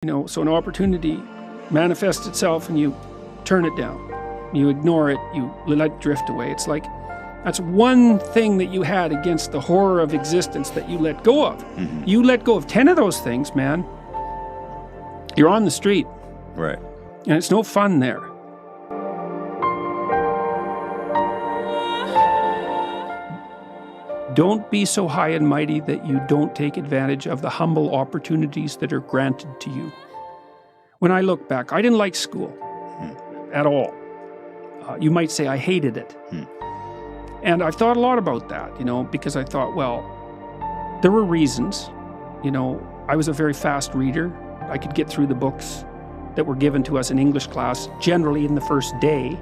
So an opportunity manifests itself and you turn it down. You ignore it, you let it drift away. It's like, that's one thing that you had against the horror of existence that you let go of. Mm-hmm. You let go of 10 of those things, man. You're on the street. Right. And it's no fun there. Don't be so high and mighty that you don't take advantage of the humble opportunities that are granted to you. When I look back, I didn't like school at all. You might say I hated it. And I've thought a lot about that, because I thought, well, there were reasons. I was a very fast reader. I could get through the books that were given to us in English class generally in the first day.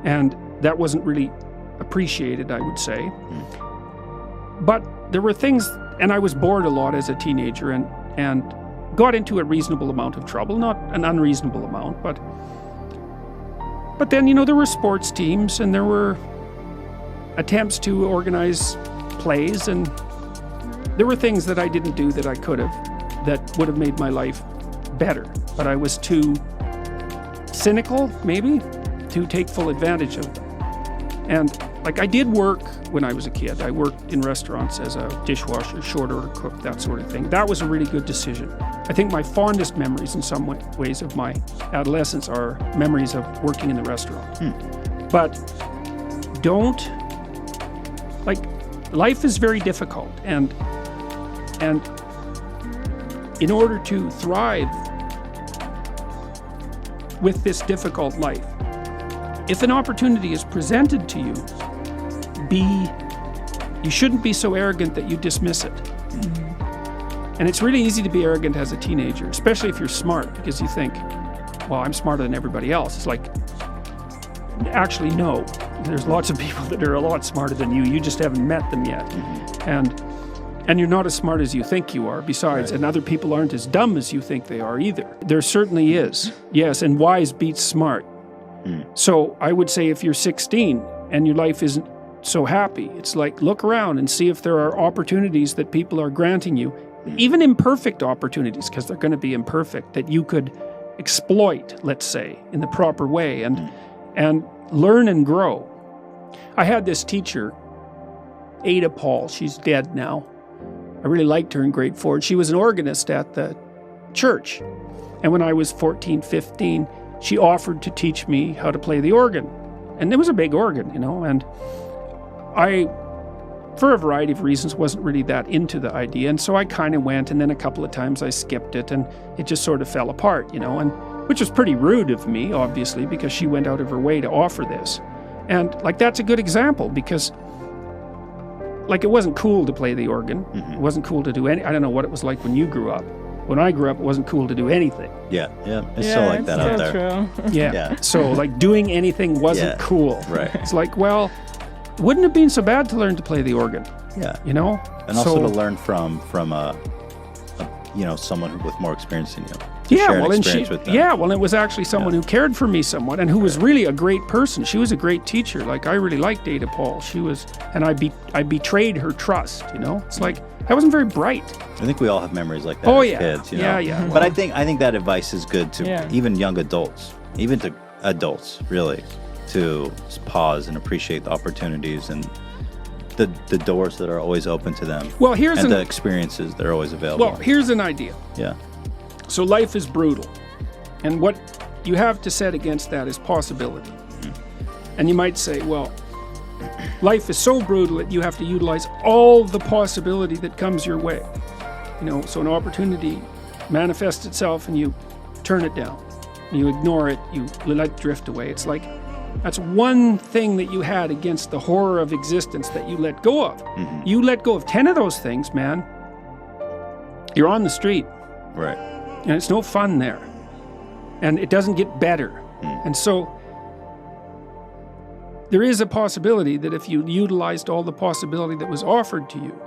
And that wasn't really appreciated, I would say. But there were things, and I was bored a lot as a teenager and got into a reasonable amount of trouble, not an unreasonable amount, but then, there were sports teams and there were attempts to organize plays, and there were things that I didn't do that I could have, that would have made my life better. But I was too cynical, maybe, to take full advantage of them. And I did work when I was a kid. I worked in restaurants as a dishwasher, short order cook, that sort of thing. That was a really good decision. I think my fondest memories in some ways of my adolescence are memories of working in the restaurant. But life is very difficult, and in order to thrive with this difficult life, if an opportunity is presented to you, you shouldn't be so arrogant that you dismiss it. And it's really easy to be arrogant as a teenager, especially if you're smart, because you think, well, I'm smarter than everybody else. It's like, actually, no. There's lots of people that are a lot smarter than you. You just haven't met them yet. And you're not as smart as you think you are, besides. Right. And other people aren't as dumb as you think they are either. There certainly is. Yes, and wise beats smart. So I would say if you're 16 and your life isn't so happy, it's like, look around and see if there are opportunities that people are granting you, even imperfect opportunities, because they're going to be imperfect, that you could exploit, let's say, in the proper way and learn and grow. I had this teacher, Ada Paul. She's dead now. I really liked her in grade 4. She was an organist at the church. And when I was 14, 15, she offered to teach me how to play the organ. And it was a big organ, and I, for a variety of reasons, wasn't really that into the idea. And so I kind of went, and then a couple of times I skipped it, and it just sort of fell apart, and which was pretty rude of me, obviously, because she went out of her way to offer this. And that's a good example, because it wasn't cool to play the organ. It wasn't cool to do I don't know what it was like when you grew up. When I grew up, it wasn't cool to do anything. Yeah, it's still like that out there. True. Yeah. So doing anything wasn't cool. Right. It's like, well, wouldn't have been so bad to learn to play the organ. Yeah. And also to learn from someone with more experience than you. It was actually someone who cared for me somewhat, and who was really a great person. She was a great teacher. I really liked Ada Paul. And I betrayed her trust. It's like, I wasn't very bright. I think we all have memories like that as kids. Yeah. But I think that advice is good to even young adults, even to adults, really, to pause and appreciate the opportunities and the doors that are always open to them. Well, the experiences that are always available. Well, here's an idea. Yeah. So life is brutal, and what you have to set against that is possibility. And you might say, well, life is so brutal that you have to utilize all the possibility that comes your way. So an opportunity manifests itself and you turn it down. You ignore it, you let it drift away. It's like, that's one thing that you had against the horror of existence that you let go of. You let go of 10 of those things, man. You're on the street. Right. And it's no fun there. And it doesn't get better. And so there is a possibility that if you utilized all the possibility that was offered to you,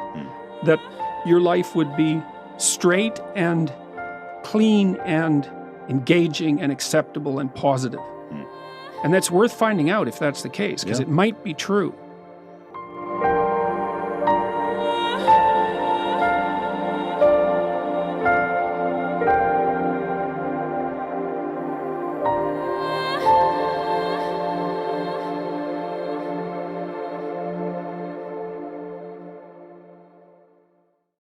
that your life would be straight and clean and engaging and acceptable and positive. And that's worth finding out if that's the case, because it might be true.